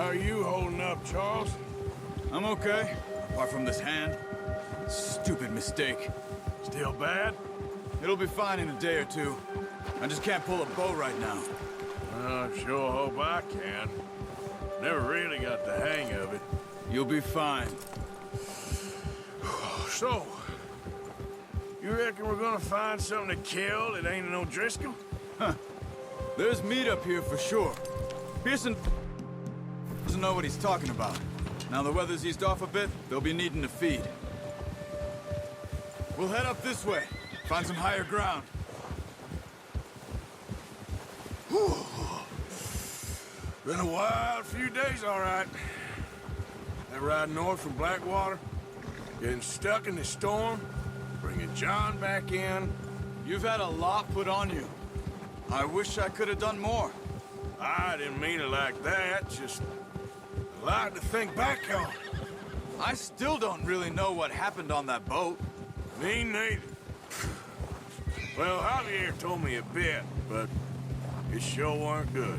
are you holding up, Charles? I'm okay, apart from this hand. Stupid mistake. Still bad? It'll be fine in a day or two. I just can't pull a bow right now. I sure hope I can. Never really got the hang of it. You'll be fine. So, you reckon we're gonna find something to kill that ain't no Driscoll? Huh. There's meat up here for sure. Pearson doesn't know what he's talking about. Now the weather's eased off a bit, they'll be needing to feed. We'll head up this way. Find some higher ground. Whew. Been a wild few days, all right. That ride north from Blackwater, getting stuck in the storm, bringing John back in. You've had a lot put on you. I wish I could have done more. I didn't mean it like that, just a lot to think back on. I still don't really know what happened on that boat. Me neither. Well, Javier told me a bit, but it sure weren't good.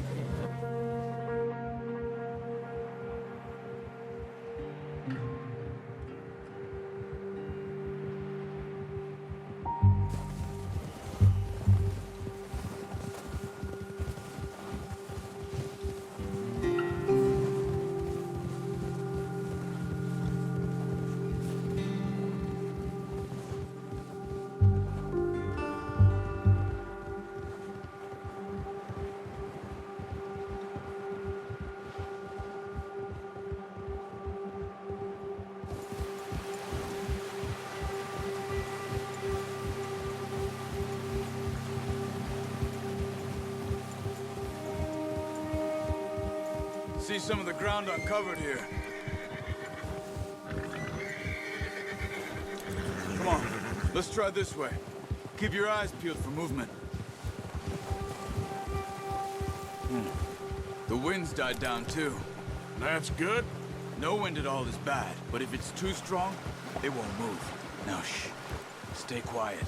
See some of the ground uncovered here. Come on, let's try this way. Keep your eyes peeled for movement. The wind's died down too. That's good. No wind at all is bad, but if it's too strong, it won't move. Now shh, stay quiet.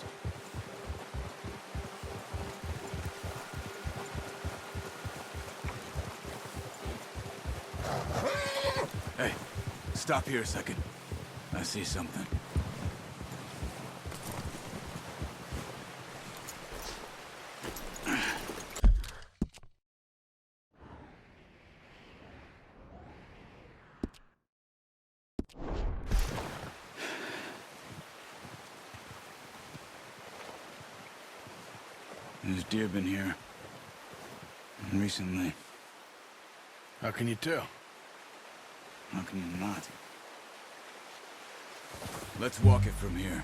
Hey, stop here a second. I see something. There's deer been here. Recently. How can you tell? How can you not? Let's walk it from here.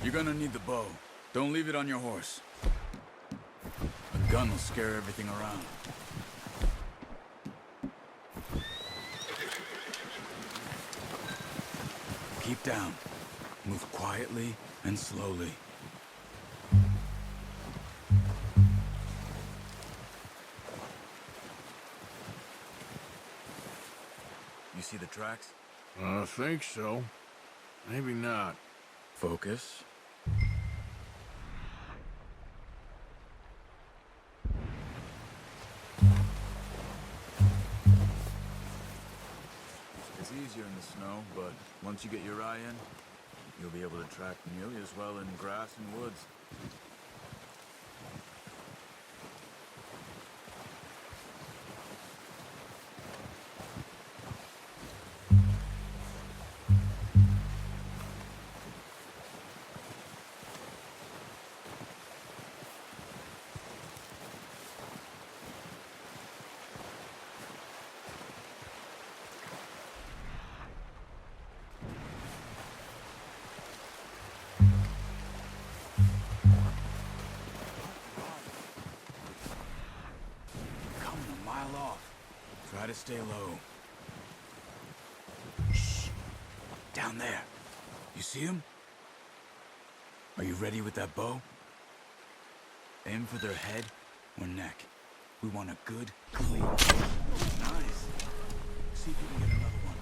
You're gonna need the bow. Don't leave it on your horse. A gun will scare everything around. Keep down. Move quietly and slowly. You see the tracks? I think so. Maybe not. Focus. It's easier in the snow, but once you get your eye in, you'll be able to track nearly as well in grass and woods. Try to stay low. Shh. Down there. You see him? Are you ready with that bow? Aim for their head or neck. We want a good, clean... Nice. See if you can get another one.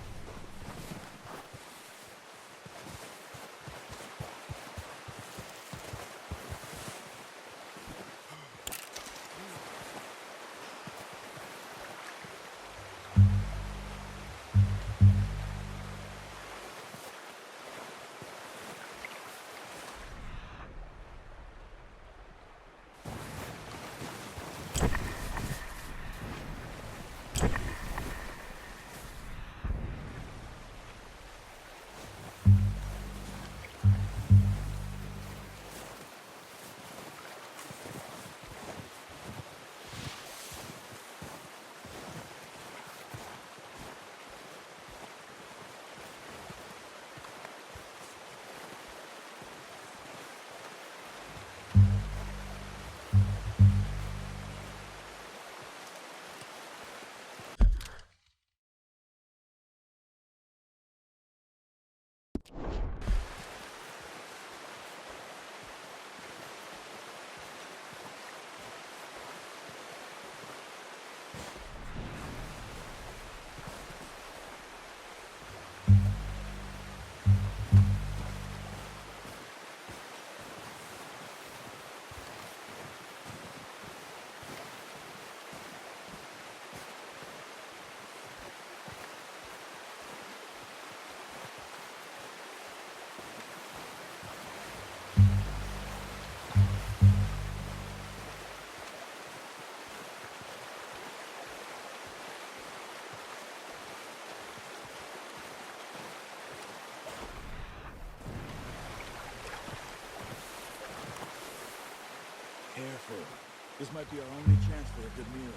Careful. This might be our only chance for a good meal.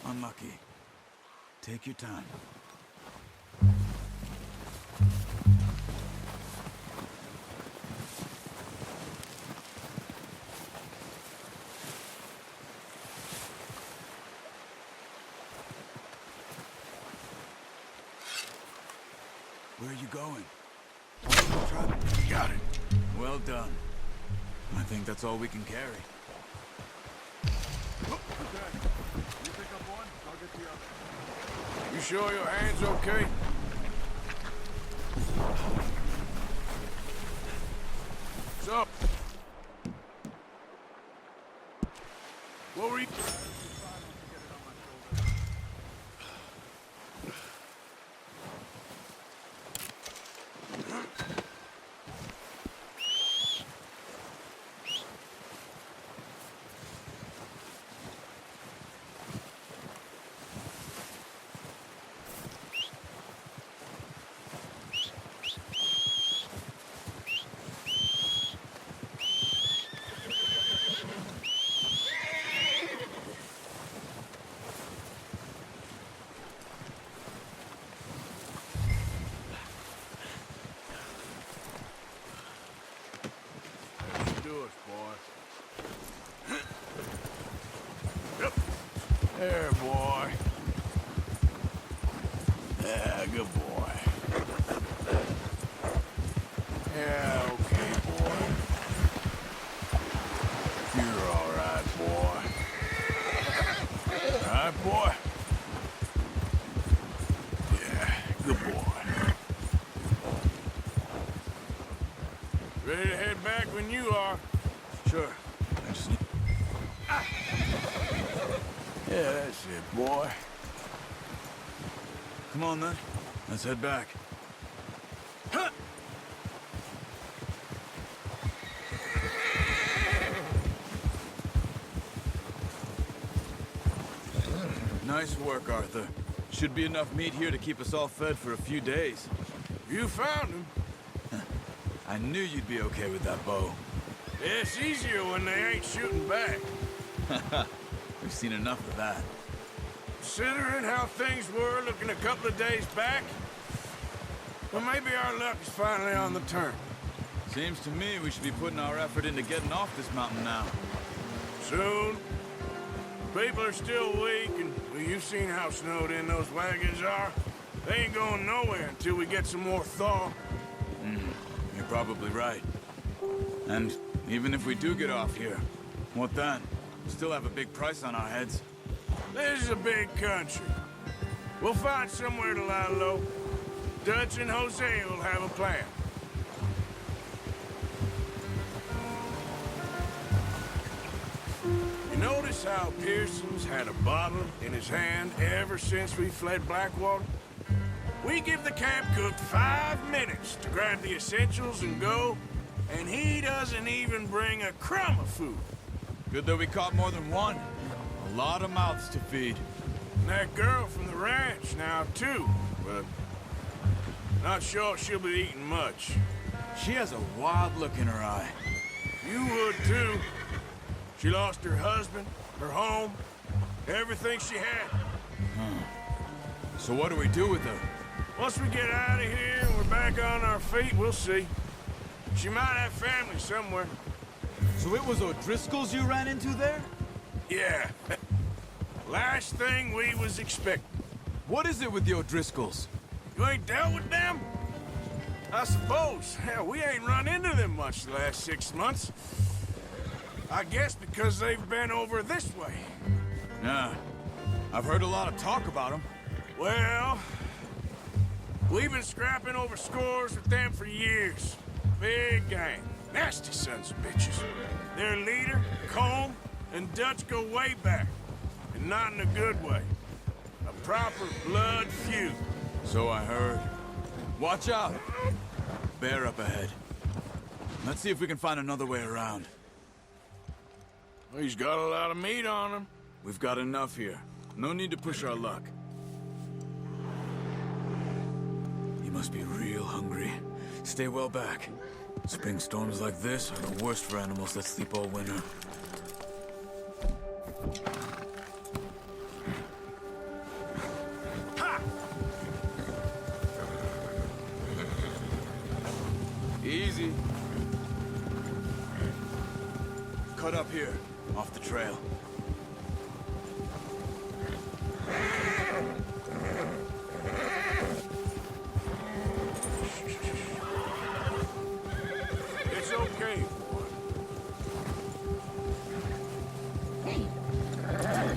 Unlucky. Take your time. Where are you going? Got it. Well done. I think that's all we can carry. You sure your hand's okay? What's up? What were you... There, boy. Yeah, good boy. Yeah, okay, boy. You're all right, boy. All right, boy? Yeah, good boy. Ready to head back when you are? Sure. I just need... Yeah, that's it, boy. Come on, then. Let's head back. Huh. Nice work, Arthur. Should be enough meat here to keep us all fed for a few days. You found him. I knew you'd be okay with that bow. It's easier when they ain't shooting back. We've seen enough of that. Considering how things were looking a couple of days back, well, maybe our luck is finally on the turn. Seems to me we should be putting our effort into getting off this mountain now. Soon. People are still weak, and well, you've seen how snowed in those wagons are. They ain't going nowhere until we get some more thaw. You're probably right. And even if we do get off here, what then? We still have a big price on our heads. This is a big country. We'll find somewhere to lie low. Dutch and Jose will have a plan. You notice how Pearson's had a bottle in his hand ever since we fled Blackwater? We give the camp cook 5 minutes to grab the essentials and go, and he doesn't even bring a crumb of food. Good that we caught more than one. A lot of mouths to feed. And that girl from the ranch now, too, but not sure she'll be eating much. She has a wild look in her eye. You would, too. She lost her husband, her home, everything she had. So what do we do with her? Once we get out of here and we're back on our feet, we'll see. She might have family somewhere. So it was O'Driscoll's you ran into there? Yeah. Last thing we was expecting. What is it with the O'Driscolls? You ain't dealt with them? I suppose. Hell, we ain't run into them much the last 6 months. I guess because they've been over this way. Yeah. I've heard a lot of talk about them. Well, we've been scrapping over scores with them for years. Big gang. Nasty sons of bitches. Their leader, Colm, and Dutch go way back. And not in a good way. A proper blood feud. So I heard. Watch out. Bear up ahead. Let's see if we can find another way around. He's got a lot of meat on him. We've got enough here. No need to push our luck. He must be real hungry. Stay well back. Spring storms like this are the worst for animals that sleep all winter. Ha! Easy. Cut up here, off the trail. It's okay, boy.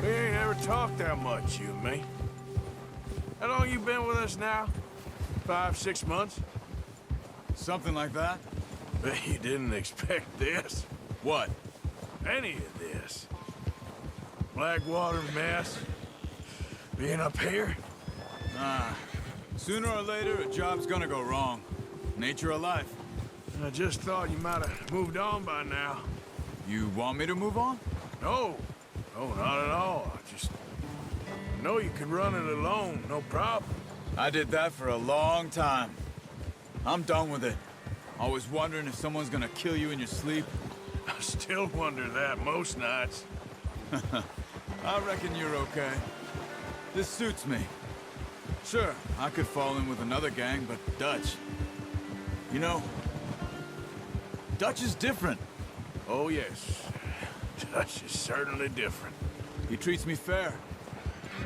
We ain't ever talked that much, you and me. How long you been with us now? 5, 6 months? Something like that? Bet you didn't expect this. What? Any of this. Blackwater mess. Being up here? Nah. Sooner or later, a job's gonna go wrong. Nature of life. I just thought you might have moved on by now. You want me to move on? No. No, not at all. I know you can run it alone, no problem. I did that for a long time. I'm done with it. Always wondering if someone's gonna kill you in your sleep. I still wonder that most nights. I reckon you're okay. This suits me. Sure, I could fall in with another gang, but Dutch... You know, Dutch is different. Oh, yes. Dutch is certainly different. He treats me fair.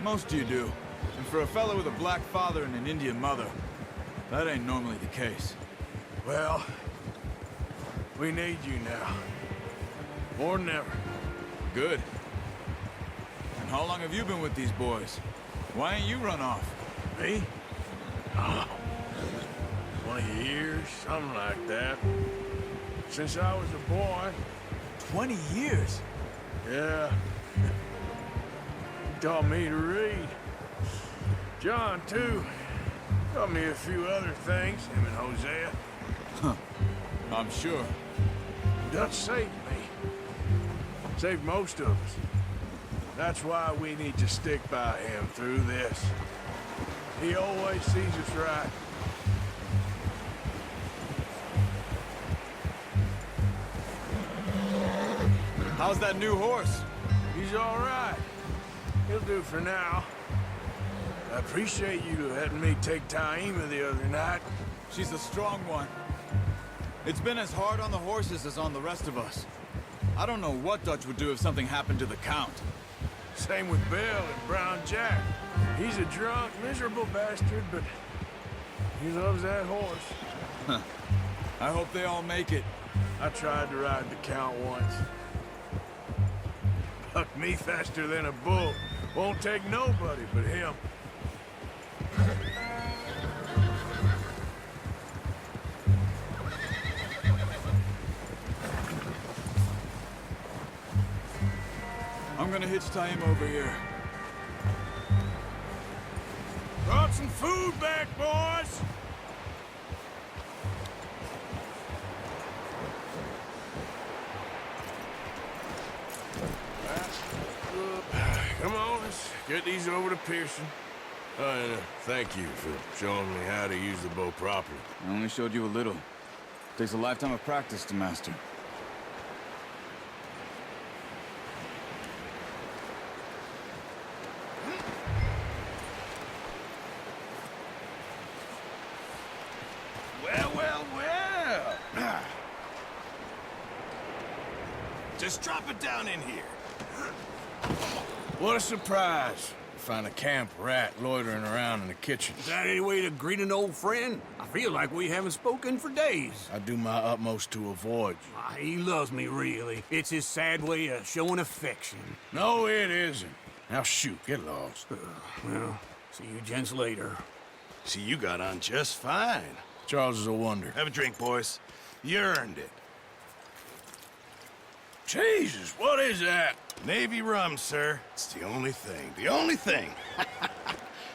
Most of you do. And for a fellow with a black father and an Indian mother, that ain't normally the case. Well, we need you now. More than ever. Good. And how long have you been with these boys? Why ain't you run off? Me? Oh, 20 years, something like that. Since I was a boy. 20 years? Yeah. He taught me to read. John, too. Taught me a few other things, him and Hosea. Huh. I'm sure. Dutch saved me. Saved most of us. That's why we need to stick by him through this. He always sees us right. How's that new horse? He's all right. He'll do for now. I appreciate you letting me take Taima the other night. She's a strong one. It's been as hard on the horses as on the rest of us. I don't know what Dutch would do if something happened to the Count. Same with Bill and Brown Jack. He's a drunk, miserable bastard, but he loves that horse. I hope they all make it. I tried to ride the Count once. Bucked me faster than a bull. Won't take nobody but him. I'm gonna hitch Taima over here. Brought some food back, boys! Come on, let's get these over to Pearson. And thank you for showing me how to use the bow properly. I only showed you a little. Takes a lifetime of practice to master. Well, well, well. Just drop it down in here. What a surprise. Find a camp rat loitering around in the kitchen. Is that any way to greet an old friend? I feel like we haven't spoken for days. I do my utmost to avoid you. He loves me, really. It's his sad way of showing affection. No, it isn't. Now shoot, get lost. Well, see you gents later. See, you got on just fine. Charles is a wonder. Have a drink, boys. You earned it. Jesus, what is that? Navy rum, sir. It's the only thing. The only thing.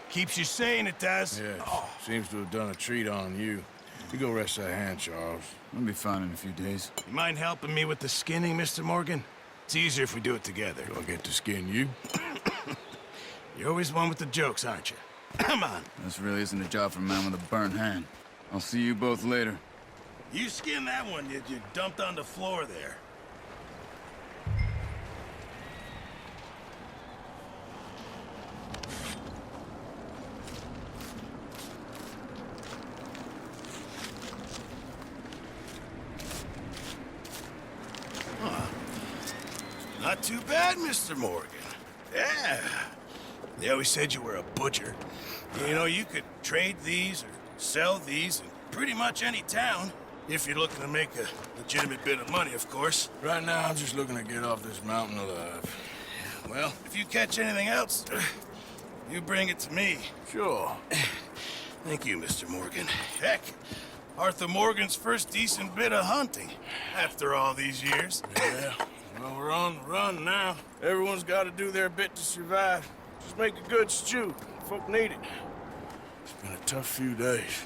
Keeps you sane, it does. Yes, seems to have done a treat on you. You go rest that hand, Charles. I'll be fine in a few days. You mind helping me with the skinning, Mr. Morgan? It's easier if we do it together. Do I get to skin you? You're always one with the jokes, aren't you? Come on. This really isn't a job for a man with a burnt hand. I'll see you both later. You skinned that one you dumped on the floor there. Not too bad, Mr. Morgan. Yeah. They always said you were a butcher. You know, you could trade these or sell these in pretty much any town. If you're looking to make a legitimate bit of money, of course. Right now, I'm just looking to get off this mountain alive. Well, if you catch anything else, you bring it to me. Sure. Thank you, Mr. Morgan. Heck, Arthur Morgan's first decent bit of hunting after all these years. Yeah. Well, we're on the run now. Everyone's got to do their bit to survive. Just make a good stew. Folk need it. It's been a tough few days.